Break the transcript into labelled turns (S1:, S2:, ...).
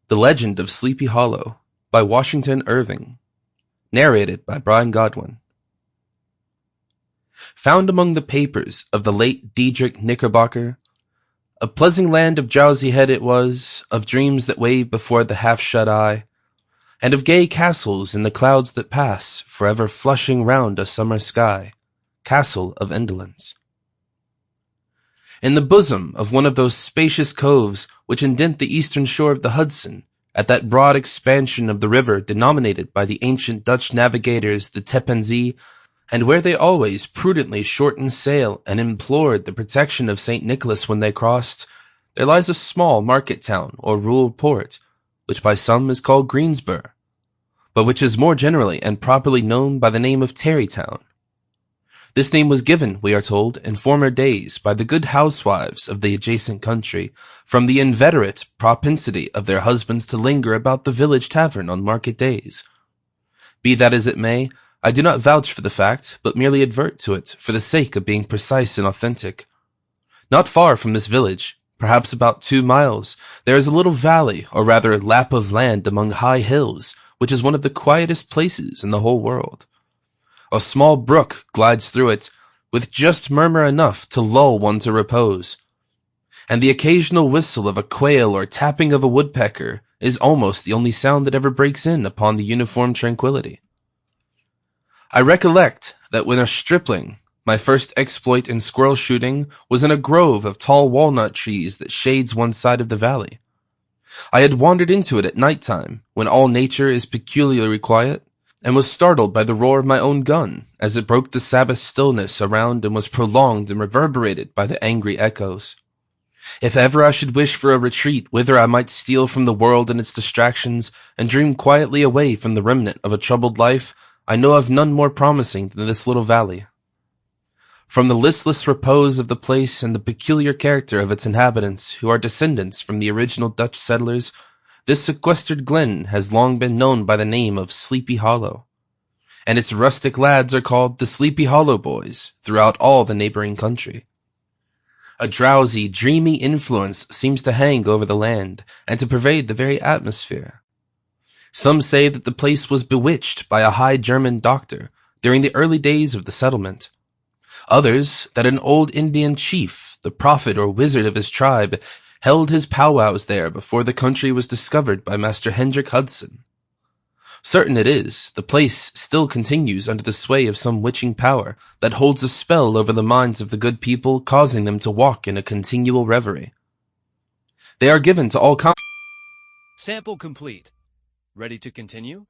S1: The Legend of Sleepy Hollow by Washington Irving. Narrated by Brian Godwin. Found among the papers of the late Deirdra Knickerbocker, a pleasant land of drowsy head it was, of dreams that wave before the half-shut eye, and of gay castles in the clouds that pass, forever flushing round a summer sky, castle of indolence. In the bosom of one of those spacious coves which indent the eastern shore of the Hudson, at that broad expansion of the river denominated by the ancient Dutch navigators the Teppenzee, and where they always prudently shortened sail and implored the protection of St. Nicholas when they crossed, there lies a small market town or rural port, which by some is called Greensboro, but which is more generally and properly known by the name of Tarrytown. This name was given, we are told, in former days by the good housewives of the adjacent country, from the inveterate propensity of their husbands to linger about the village tavern on market days. Be that as it may, I do not vouch for the fact, but merely advert to it for the sake of being precise and authentic. Not far from this village, perhaps about 2 miles, there is a little valley, or rather lap of land among high hills, which is one of the quietest places in the whole world. A small brook glides through it, with just murmur enough to lull one to repose, and the occasional whistle of a quail or tapping of a woodpecker is almost the only sound that ever breaks in upon the uniform tranquillity. I recollect that when a stripling, my first exploit in squirrel shooting was in a grove of tall walnut trees that shades one side of the valley. I had wandered into it at night time, when all nature is peculiarly quiet, and was startled by the roar of my own gun, as it broke the Sabbath stillness around and was prolonged and reverberated by the angry echoes. If ever I should wish for a retreat whither I might steal from the world and its distractions, and dream quietly away from the remnant of a troubled life, I know of none more promising than this little valley. From the listless repose of the place and the peculiar character of its inhabitants, who are descendants from the original Dutch settlers, this sequestered glen has long been known by the name of Sleepy Hollow, and its rustic lads are called the Sleepy Hollow Boys throughout all the neighboring country. A drowsy, dreamy influence seems to hang over the land and to pervade the very atmosphere. Some say that the place was bewitched by a high German doctor during the early days of the settlement. Others, that an old Indian chief, the prophet or wizard of his tribe, held his powwows there before the country was discovered by Master Hendrik Hudson. Certain it is, the place still continues under the sway of some witching power that holds a spell over the minds of the good people, causing them to walk in a continual reverie. They are given to all
S2: Sample complete. Ready to continue?